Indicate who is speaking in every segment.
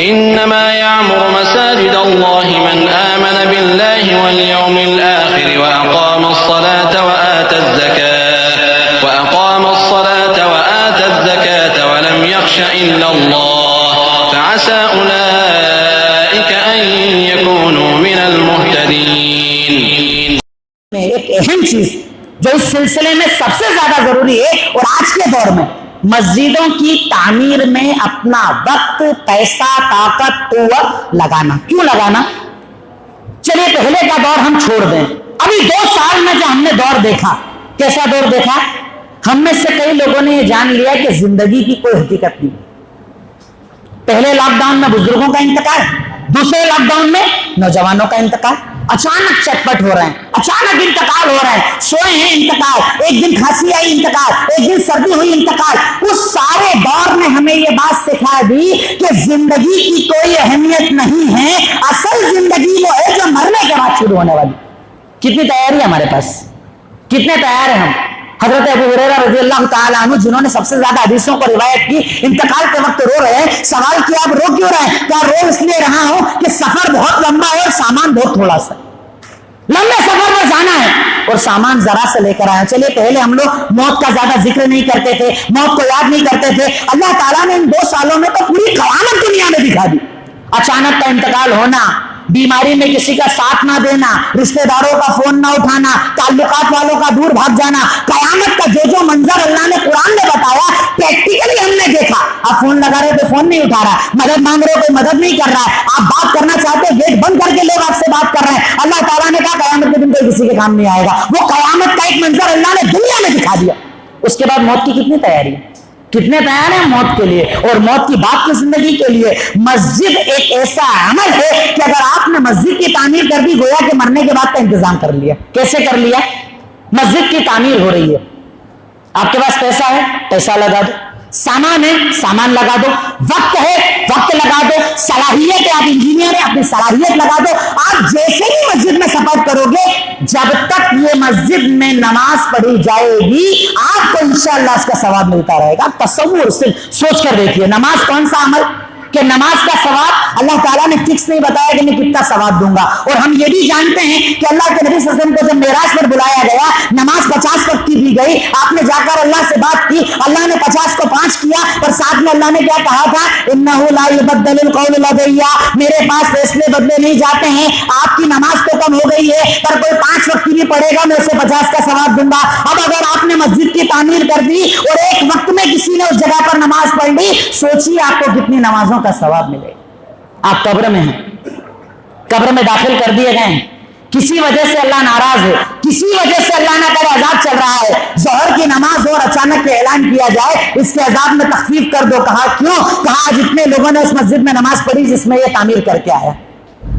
Speaker 1: انما يعمر مساجد الله من آمن بالله واليوم الآخر وأقام الصلاة وآتى الزكاة ولم يخش إلا الله فعسى أولئك أن يكونوا من المهتدين.
Speaker 2: ایک اہم چیز جو اس سلسلے میں سب سے زیادہ ضروری ہے اور آج کے دور میں مسجدوں کی تعمیر میں اپنا وقت، پیسہ، طاقت، قوت لگانا. کیوں لگانا؟ چلیے پہلے کا دور ہم چھوڑ دیں. ابھی 2 سال میں جو ہم نے دور دیکھا، کیسا دور دیکھا؟ ہم میں سے کئی لوگوں نے یہ جان لیا کہ زندگی کی کوئی حقیقت نہیں. پہلے لاک ڈاؤن میں بزرگوں کا انتقال، دوسرے لاک ڈاؤن میں نوجوانوں کا انتقال. اچانک چٹپٹ ہو رہے ہیں، اچانک انتقال ہو رہا ہے. سوئے ہیں انتقال، ایک دن کھانسی آئی انتقال، ایک دن سردی ہوئی انتقال. اس سارے دور میں ہمیں یہ بات سکھا دی کہ زندگی کی کوئی اہمیت نہیں ہے. اصل زندگی وہ ہے جو مرنے کے بعد شروع ہونے والی. کتنی تیاری ہے ہمارے پاس؟ کتنے تیار ہیں ہم؟ حضرت ابو ہریرہ رضی اللہ تعالیٰ عنہ جنہوں نے سب سے زیادہ حدیثوں کو روایت کی، انتقال کے وقت رو رہے ہیں. سوال کیا آپ رو کیوں رہے ہیں؟ کیا رو اس لیے رہا ہوں کہ سفر بہت لمبا ہے اور سامان بہت تھوڑا سا. لمبے سفر میں جانا ہے اور سامان ذرا سے لے کر آیا. چلیے پہلے ہم لوگ موت کا زیادہ ذکر نہیں کرتے تھے، موت کو یاد نہیں کرتے تھے. اللہ تعالیٰ نے ان 2 سالوں میں تو پوری قیامت دنیا میں دکھا دی. اچانک کا انتقال ہونا، بیماری میں کسی کا ساتھ نہ دینا، رشتہ داروں کا فون نہ اٹھانا، تعلقات والوں کا دور بھاگ جانا. قیامت کا جو منظر اللہ نے قرآن میں بتایا پریکٹیکلی ہم نے دیکھا. آپ فون لگا رہے تو فون نہیں اٹھا رہا، مدد مانگ رہے کوئی مدد نہیں کر رہا ہے، آپ بات کرنا چاہتے گیٹ بند کر کے لوگ آپ سے بات کر رہے ہیں. اللہ تعالیٰ نے کہا قیامت کے دن کوئی کسی کے کام نہیں آئے گا. وہ قیامت کا ایک منظر اللہ نے دنیا میں دکھا دیا. اس کے بعد موت کی کتنی تیاری ہے؟ کتنے تیار ہیں موت کے لیے اور موت کی بعد کی زندگی کے لیے؟ مسجد ایک ایسا عمل ہے کہ اگر آپ نے مسجد کی تعمیر کر دی گویا کہ مرنے کے بعد کا انتظام کر لیا. کیسے کر لیا؟ مسجد کی تعمیر ہو رہی ہے، آپ کے پاس پیسہ ہے، پیسہ لگا دو. سامان ہے، سامان لگا دو. وقت ہے، وقت لگا دو. صلاحیت ہے، آپ انجینئر ہیں، اپنی صلاحیت لگا دو. آپ جیسے ہی مسجد میں سفر کرو گے، جب تک یہ مسجد میں نماز پڑھی جائے گی آپ کو انشاءاللہ اس کا ثواب ملتا رہے گا. تصور صرف سوچ کر دیکھیے، نماز کون سا عمل کہ نماز کا ثواب اللہ تعالیٰ نے فکس نہیں بتایا کہ میں کتنا ثواب دوں گا. اور ہم یہ بھی جانتے ہیں کہ اللہ کے نبی صلی اللہ علیہ وسلم کو جب معراج پر بلایا گیا، نماز 50 وقت کی دی گئی. آپ نے جا کر اللہ سے بات کی، اللہ نے 50 کو 5 کیا، اور ساتھ میں اللہ نے کیا کہا تھا؟ انہ لا یبدل القول لدی، میرے پاس فیصلے بدلے نہیں جاتے ہیں. آپ کی نماز تو کم ہو گئی ہے پر کوئی 5 وقت کی بھی پڑھے گا میں اسے 50 کا ثواب دوں گا. اب اگر آپ نے مسجد کی تعمیر کر دی اور ایک وقت میں کسی نے اس جگہ پر نماز پڑھ لی، سوچیے آپ کو کتنی نمازوں کا ثواب ملے. آپ قبر میں ہیں، قبر میں داخل کر دیے گئے ہیں، کسی وجہ سے اللہ ناراض ہے، کسی وجہ سے اللہ نہ کرے عذاب چل رہا ہے. ظہر کی نماز اور اچانک کے اعلان کیا جائے اس کے عذاب میں تخفیف کر دو. کہا کیوں؟ کہا جتنے لوگوں نے اس مسجد میں نماز پڑھی جس میں یہ تعمیر کر کے آیا.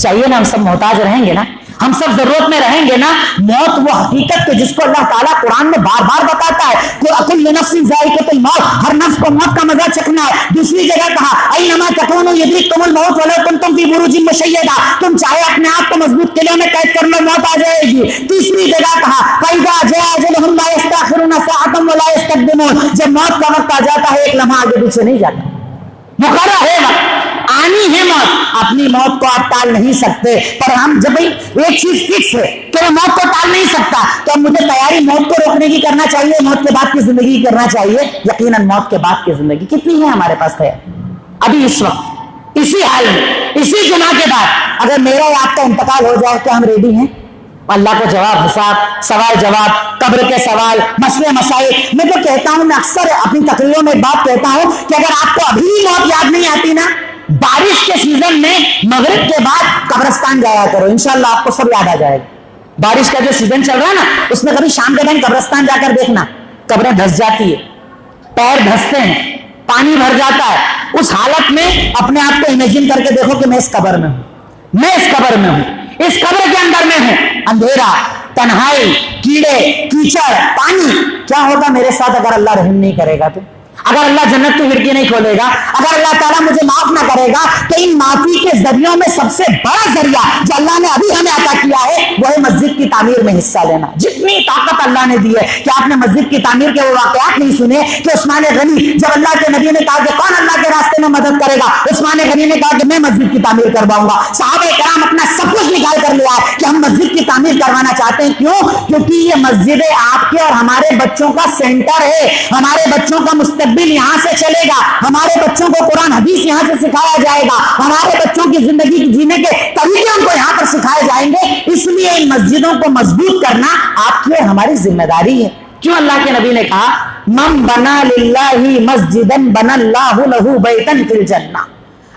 Speaker 2: چاہیے نا ہم سب محتاج رہیں گے نا، ہم سب ضرورت میں رہیں گے نا. موت وہ حقیقت ہے جس کو اللہ تعالیٰ قرآن میں بار بار بتاتا ہے کہ کل نفس ذائقۃ الموت، ہر نفس کو موت کا مزہ چکھنا ہے. دوسری جگہ کہا اینما تکونوا یدرککم الموت ولو کنتم فی بروج مشیدہ، تم چاہے اپنے آپ کو مضبوط قلعوں میں قید کر لو موت آ جائے گی. تیسری جگہ کہا فاذا جاء اجلهم لا یستأخرون ساعۃ ولا یستقدمون، جب موت کا وقت آ جاتا ہے ایک لمحہ آگے پیچھے نہیں جاتا. مقرر ہے وقت، آنی ہے موت. اپنی موت کو آپ ٹال نہیں سکتے، پر ہم جب ایک چیز فکس ہے کہ میں موت کو ٹال نہیں سکتا تو مجھے تیاری موت کو روکنے کی کرنا چاہیے، موت کے بعد کی زندگی کرنا چاہیے. یقیناً موت کے بعد کی زندگی کتنی ہے ہمارے پاس تیار؟ ابھی اس وقت اسی حال میں اسی جمعہ کے بعد اگر میرا یا آپ کا انتقال ہو جائے کیا ہم ریڈی ہیں؟ اللہ کو جواب، حساب، سوال جواب، قبر کے سوال، مسئلے مسائل. میں تو کہتا ہوں، میں اکثر اپنی تقریروں میں بات کہتا ہوں کہ اگر آپ کو ابھی موت یاد نہیں آتی نا، بارش کے سیزن میں مغرب کے بعد قبرستان جایا کرو، انشاءاللہ آپ کو سب یاد آ جائے گا. بارش کا جو سیزن چل رہا ہے نا اس میں کبھی شام کے ٹائم قبرستان جا کر دیکھنا، قبریں دھس جاتی ہے، پیر دھستے ہیں، پانی بھر جاتا ہے. اس حالت میں اپنے آپ کو امیجن کر کے دیکھو کہ میں اس قبر میں ہوں، میں اس قبر میں ہوں، اس قبر کے اندر میں ہوں. اندھیرا، تنہائی، کیڑے، کیچڑ، پانی. کیا ہوگا میرے ساتھ اگر اللہ رحم نہیں کرے گا تو؟ اگر اللہ جنت کی کھڑکی نہیں کھولے گا, اگر اللہ تعالیٰ مجھے معاف نہ کرے گا, تو ان معافی کے ذریعوں میں سب سے بڑا ذریعہ جو اللہ نے ابھی ہمیں عطا کیا ہے وہ ہے مسجد کی تعمیر میں حصہ لینا. جتنی طاقت اللہ نے دی ہے, کہ آپ نے مسجد کی تعمیر کے وہ واقعات نہیں سنے کہ عثمان غنی جب اللہ کے نبی نے کہا کہ کون اللہ کے راستے میں مدد کرے گا, عثمان غنی نے کہا کہ میں مسجد کی تعمیر کرواؤں گا. صحابہ کرام اپنا سب کچھ نکال کر لیا ہے کہ ہم مسجد کی تعمیر کروانا چاہتے ہیں. کیوں؟ کیونکہ یہ مسجد آپ کے اور ہمارے بچوں کا سینٹر ہے. ہمارے بچوں کا مستقبل یہاں سے چلے گا, ہمارے بچوں کو قرآن حدیث یہاں سے سکھایا جائے گا, ہمارے بچوں کی زندگی جینے کے طریقے ان کو یہاں پر سکھائے جائیں گے. اس لیے ان مسجدوں کو مضبوط کرنا آپ کی اور ہماری ذمہ داری ہے. کیوں اللہ کے نبی نے کہا من بنا للہ مسجدا بنا اللہ لہ بیتا فی الجنہ.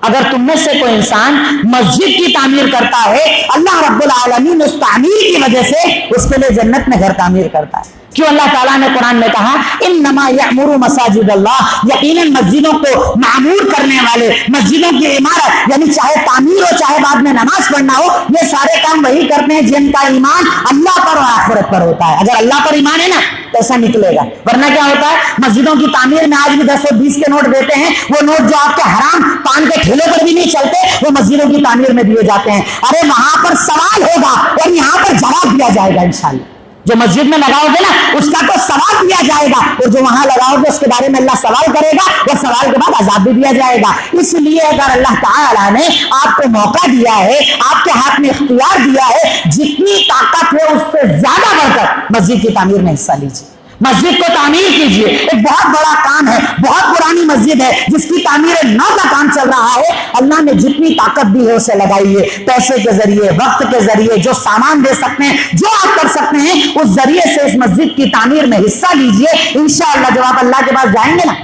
Speaker 2: اگر تم میں سے کوئی انسان مسجد کی تعمیر کرتا ہے, اللہ رب العالمین اس تعمیر کی وجہ سے اس کے لیے جنت میں گھر تعمیر کرتا ہے. کیوں اللہ تعالیٰ نے قرآن میں کہا انما یعمر مساجد اللہ, یقیناً مسجدوں کو معمور کرنے والے, مسجدوں کی عمارت یعنی چاہے تعمیر ہو چاہے بعد میں نماز پڑھنا ہو, یہ سارے کام وہی کرتے ہیں جن کا ایمان اللہ پر اور آخرت پر ہوتا ہے. اگر اللہ پر ایمان ہے نا تو ایسا نکلے گا, ورنہ کیا ہوتا ہے مسجدوں کی تعمیر میں آج بھی 10 اور 20 کے نوٹ دیتے ہیں, وہ نوٹ جو آپ کے حرام پان کے ٹھیلے پر بھی نہیں چلتے وہ مسجدوں کی تعمیر میں دیے جاتے ہیں. ارے وہاں پر سوال ہوگا اور یہاں پر جواب دیا جائے گا انشاءاللہ. جو مسجد میں لگاؤ گے نا اس کا تو سوال دیا جائے گا, اور جو وہاں لگاؤ گے اس کے بارے میں اللہ سوال کرے گا, اور سوال کے بعد عذاب بھی دیا جائے گا. اس لیے اگر اللہ تعالیٰ نے آپ کو موقع دیا ہے, آپ کے ہاتھ میں اختیار دیا ہے, جتنی طاقت ہے اس سے زیادہ بڑھ کر مسجد کی تعمیر میں حصہ لیجیے, مسجد کو تعمیر کیجیے. ایک بہت بڑا کام ہے, بہت پرانی مسجد ہے جس کی تعمیر نو کا کام چل رہا ہے. اللہ نے جتنی طاقت دی ہے اسے لگائیے, پیسے کے ذریعے, وقت کے ذریعے, جو سامان دے سکتے ہیں, جو آپ کر سکتے ہیں اس ذریعے سے اس مسجد کی تعمیر میں حصہ لیجیے. انشاءاللہ جب آپ اللہ کے پاس جائیں گے نا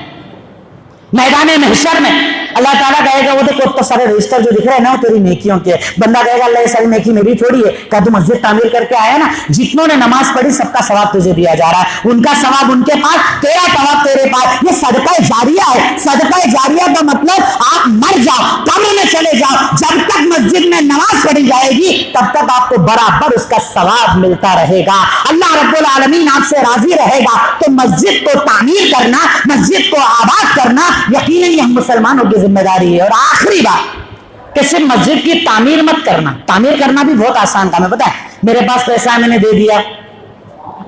Speaker 2: میدان محشر میں, اللہ تعالیٰ کہے گا وہ دیکھو تو سارے رجسٹر جو دکھ رہے ہیں نا وہ تیری نیکیوں کے. بندہ کہے گا اللہ یہ ساری نیکی میری تھوڑی ہے, کہا تو مسجد تعمیر کر کے آیا نا, جتنوں نے نماز پڑھی سب کا ثواب تجھے دیا جا رہا ہے, ان کا ثواب ان کے پاس, تیرا ثواب تیرے پاس. یہ صدقہ جاریہ ہے. صدقہ جاریہ کا مطلب آپ مر جاؤ, قبر میں چلے جاؤ, جب تک مسجد میں نماز پڑھی جائے گی تب تک آپ کو برابر اس کا ثواب ملتا رہے گا. اللہ رب العالمین آپ سے راضی رہے گا. تو مسجد کو تعمیر کرنا, مسجد کو آباد کرنا یقیناً یہ ہم مسلمانوں کی ذمہ داری ہے. اور آخری بات کہ صرف مسجد کی تعمیر مت کرنا, تعمیر کرنا بھی بہت آسان کام ہے. پتہ ہے میرے پاس پیسہ میں نے دے دیا,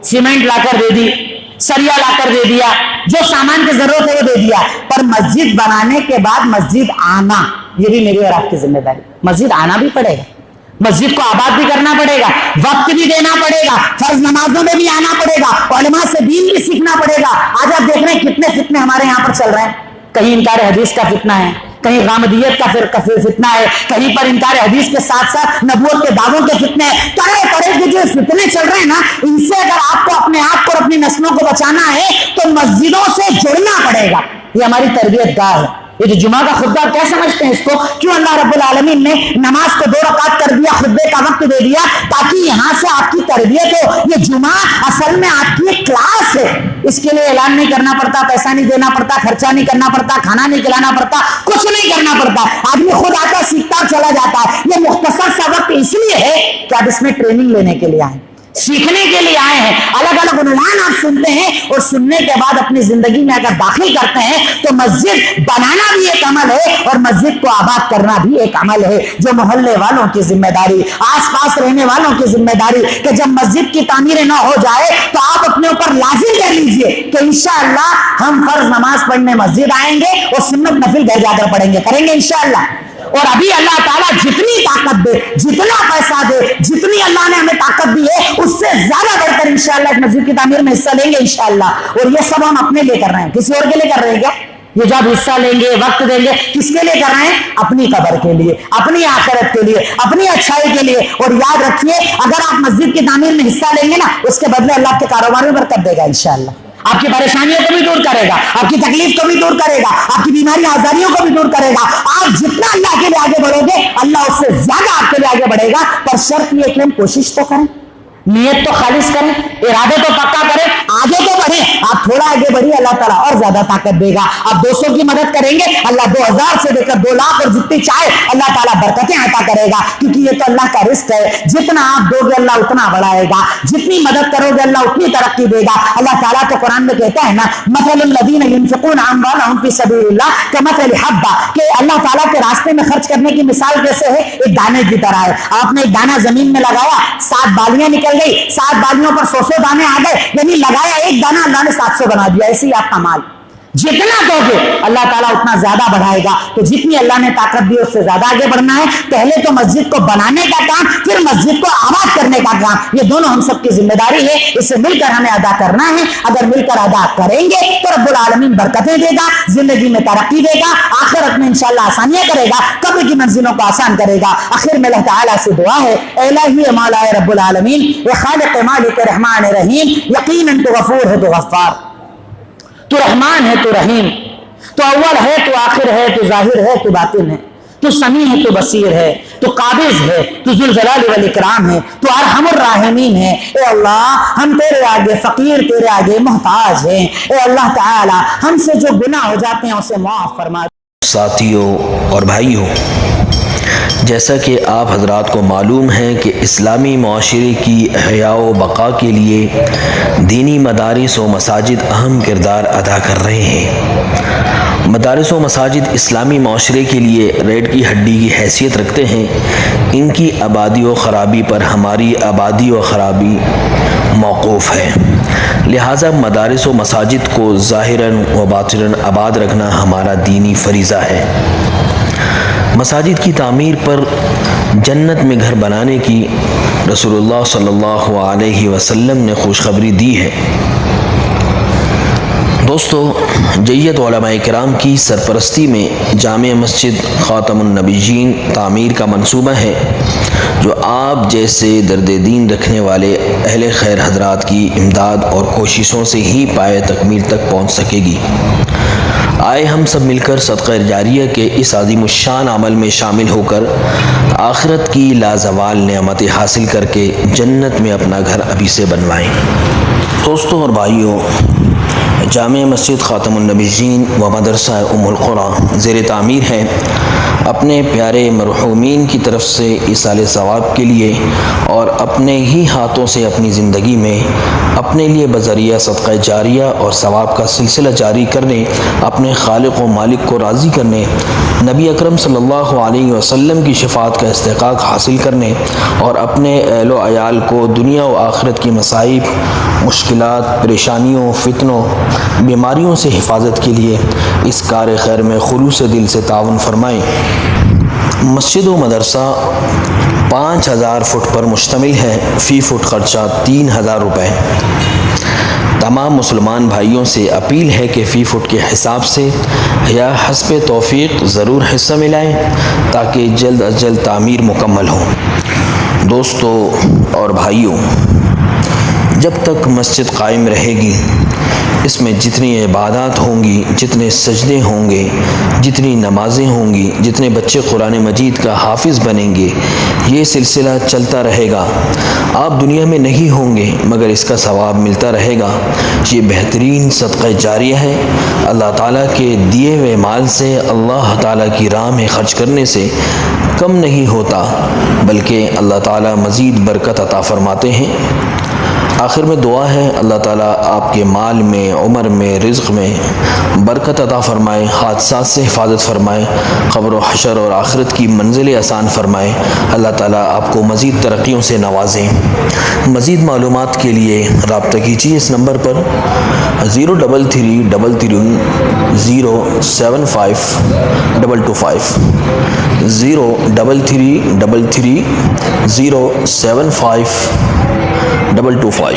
Speaker 2: سیمنٹ لا کر دے دی, سریا لا کر دے دیا, جو سامان کی ضرورت ہے وہ دے دیا, پر مسجد بنانے کے بعد مسجد آنا یہ بھی میری اور آپ کی ذمہ داری. مسجد آنا بھی پڑے گا, مسجد کو آباد بھی کرنا پڑے گا, وقت بھی دینا پڑے گا, فرض نمازوں میں بھی آنا پڑے گا, علماء سے دین بھی سیکھنا پڑے گا. آج آپ دیکھ رہے ہیں کتنے فتنے ہمارے یہاں پر چل رہے ہیں. کہیں انکار حدیث کا فتنہ ہے, کہیں غامدیت کا فتنہ ہے, کہیں پر انکار حدیث کے ساتھ ساتھ نبوت کے دعووں کے فتنے ہیں. طرح طرح کے جو فتنے چل رہے ہیں نا, ان سے اگر آپ کو اپنے آپ کو اور اپنی نسلوں کو بچانا ہے تو مسجدوں سے جڑنا پڑے گا. یہ ہماری تربیت گاہ ہے. یہ جو جمعہ کا خطبہ کیا سمجھتے ہیں اس کو, کیوں اللہ رب العالمین نے نماز کو 2 رکعت کر دیا, خطبے کا وقت دے دیا, تاکہ یہاں سے آپ کی تربیت ہو. یہ جمعہ اصل میں آپ کی ایک کلاس ہے. اس کے لیے اعلان نہیں کرنا پڑتا, پیسہ نہیں دینا پڑتا, خرچہ نہیں کرنا پڑتا, کھانا نہیں کھلانا پڑتا, کچھ نہیں کرنا پڑتا. آدمی خود آتا سیکھتا چلا جاتا ہے. یہ مختصر سا وقت اس لیے ہے کہ آپ اس میں ٹریننگ لینے کے لیے آئے, سیکھنے کے لیے آئے ہیں. الگ الگ عنوان آپ سنتے ہیں اور سننے کے بعد اپنی زندگی میں اگر داخل کرتے ہیں تو مسجد بنانا بھی ایک عمل ہے اور مسجد کو آباد کرنا بھی ایک عمل ہے. جو محلے والوں کی ذمہ داری, آس پاس رہنے والوں کی ذمہ داری کہ جب مسجد کی تعمیر نہ ہو جائے تو آپ اپنے اوپر لازم کر لیجئے کہ انشاءاللہ ہم فرض نماز پڑھنے مسجد آئیں گے اور سنت نفل گھر جا کر پڑھیں گے, کریں گے انشاءاللہ. اور ابھی اللہ تعالیٰ جتنی طاقت دے, جتنا پیسہ دے, جتنی اللہ نے ہمیں طاقت دی ہے اس سے زیادہ بڑھ کر انشاءاللہ اس مسجد کی تعمیر میں حصہ لیں گے انشاءاللہ. اور یہ سب ہم اپنے لیے کر رہے ہیں, کسی اور کے لیے کر رہے ہیں کیا؟ یہ جو آپ حصہ لیں گے, وقت دیں گے, کس کے لیے کر رہے ہیں؟ اپنی قبر کے لیے, اپنی آخرت کے لیے, اپنی اچھائی کے لیے. اور یاد رکھیے اگر آپ مسجد کی تعمیر میں حصہ لیں گے نا, اس کے بدلے اللہ کے کاروبار میں برکت دے گا انشاءاللہ. آپ کی پریشانیوں کو بھی دور کرے گا, آپ کی تکلیف کو بھی دور کرے گا, آپ کی بیماری آزاریوں کو بھی دور کرے گا. آپ جتنا اللہ کے لیے آگے بڑھو گے اللہ اس سے زیادہ آپ کے لیے آگے بڑھے گا. پر شرط یہ کہ ہم کوشش تو کریں, نیت تو خالص کریں, ارادے تو پکا کریں, آگے تو بڑھیں. آپ تھوڑا آگے بڑھیے, اللہ تعالیٰ اور زیادہ طاقت دے گا. آپ 200 کی مدد کریں گے, اللہ 2000 سے لے کر 2 لاکھ اور جتنی چاہے اللہ تعالیٰ برکتیں عطا کرے گا, کیونکہ یہ تو اللہ کا رزق ہے. جتنا آپ دو گے اللہ اتنا بڑھائے گا, جتنی مدد کرو گے اللہ اتنی ترقی دے گا. اللہ تعالیٰ تو قرآن میں کہتا ہے نا, مثل الذین ينفقون اموالهم فی سبیل اللہ کمثل حبہ, کہ اللہ تعالیٰ کے راستے میں خرچ کرنے کی مثال کیسے ہے, ایک دانے کی طرح ہے. آپ نے ایک دانہ زمین میں لگایا, 7 بالیاں نکل گئی, 7 بالیوں پر 100 دانے آ گئے, یعنی لگایا ایک دانہ اللہ نے 700 بنا دیا. ایسے ہی آپ کا مال جتنا دو گے اللہ تعالیٰ اتنا زیادہ بڑھائے گا. تو جتنی اللہ نے طاقت دی اس سے زیادہ آگے بڑھنا ہے. پہلے تو مسجد کو بنانے کا کام, پھر مسجد کو آباد کرنے کا کام, یہ دونوں ہم سب کی ذمہ داری ہے. اسے مل کر ہمیں ادا کرنا ہے. اگر مل کر ادا کریں گے تو رب العالمین برکتیں دے گا, زندگی میں ترقی دے گا, آخرت میں انشاءاللہ آسانیاں کرے گا, قبر کی منزلوں کو آسان کرے گا. آخر میں اللہ تعالیٰ سے دعا ہے, اے الہی مولا رب العالمین, اے خالق مالک رحمان رحیم, یقیناً تو غفور ہے تو غفار, تو رحمان ہے تو رحیم, تو اول ہے تو آخر ہے, تو ظاہر ہے تو باطن ہے, تو سمیع ہے تو بصیر ہے, تو قابض ہے, تو ذو الجلال والاکرام ہے, تو ارحم الراحمین ہے. اے اللہ ہم تیرے آگے فقیر, تیرے آگے محتاج ہیں. اے اللہ تعالی ہم سے جو گناہ ہو جاتے ہیں اسے معاف فرما.
Speaker 3: ساتھیوں اور بھائیوں, جیسا کہ آپ حضرات کو معلوم ہے کہ اسلامی معاشرے کی احیاء و بقا کے لیے دینی مدارس و مساجد اہم کردار ادا کر رہے ہیں. مدارس و مساجد اسلامی معاشرے کے لیے ریڑھ کی ہڈی کی حیثیت رکھتے ہیں. ان کی آبادی و خرابی پر ہماری آبادی و خرابی موقوف ہے. لہٰذا مدارس و مساجد کو ظاہراً و باطناً آباد رکھنا ہمارا دینی فریضہ ہے. مساجد کی تعمیر پر جنت میں گھر بنانے کی رسول اللہ صلی اللہ علیہ وسلم نے خوشخبری دی ہے. دوستو, جیت علماء کرام کی سرپرستی میں جامع مسجد خاتم النبیین تعمیر کا منصوبہ ہے, جو آپ جیسے درد دین رکھنے والے اہل خیر حضرات کی امداد اور کوششوں سے ہی پائے تکمیل تک پہنچ سکے گی. آئے ہم سب مل کر صدقہ جاریہ کے اس عظیم الشان عمل میں شامل ہو کر آخرت کی لازوال نعمتیں حاصل کر کے جنت میں اپنا گھر ابھی سے بنوائیں. دوستوں اور بھائیوں, جامع مسجد خاتم النبیین و مدرسہ ام القری زیر تعمیر ہے. اپنے پیارے مرحومین کی طرف سے ایصال ثواب کے لیے اور اپنے ہی ہاتھوں سے اپنی زندگی میں اپنے لیے بذریعہ صدقہ جاریہ اور ثواب کا سلسلہ جاری کرنے, اپنے خالق و مالک کو راضی کرنے, نبی اکرم صلی اللہ علیہ وسلم کی شفاعت کا استحقاق حاصل کرنے اور اپنے اہل و عیال کو دنیا و آخرت کی مصائب, مشکلات, پریشانیوں, فتنوں, بیماریوں سے حفاظت کے لیے اس کار خیر میں خلوص دل سے تعاون فرمائیں. مسجد و مدرسہ 5000 فٹ پر مشتمل ہے. فی فٹ خرچہ 3000 روپے. تمام مسلمان بھائیوں سے اپیل ہے کہ فی فٹ کے حساب سے یا حسب توفیق ضرور حصہ ملائیں تاکہ جلد از جلد تعمیر مکمل ہو. دوستو اور بھائیوں, جب تک مسجد قائم رہے گی اس میں جتنی عبادات ہوں گی, جتنے سجدے ہوں گے, جتنی نمازیں ہوں گی, جتنے بچے قرآن مجید کا حافظ بنیں گے, یہ سلسلہ چلتا رہے گا. آپ دنیا میں نہیں ہوں گے مگر اس کا ثواب ملتا رہے گا. یہ بہترین صدقہ جاریہ ہے. اللہ تعالیٰ کے دیے ہوئے مال سے اللہ تعالیٰ کی راہ میں خرچ کرنے سے کم نہیں ہوتا, بلکہ اللہ تعالیٰ مزید برکت عطا فرماتے ہیں. آخر میں دعا ہے اللہ تعالیٰ آپ کے مال میں, عمر میں, رزق میں برکت عطا فرمائے, حادثات سے حفاظت فرمائے, قبر و حشر اور آخرت کی منزلیں آسان فرمائے. اللہ تعالیٰ آپ کو مزید ترقیوں سے نوازیں. مزید معلومات کے لیے رابطہ کیجیے اس نمبر پر 03333 075 225 03333 075 225.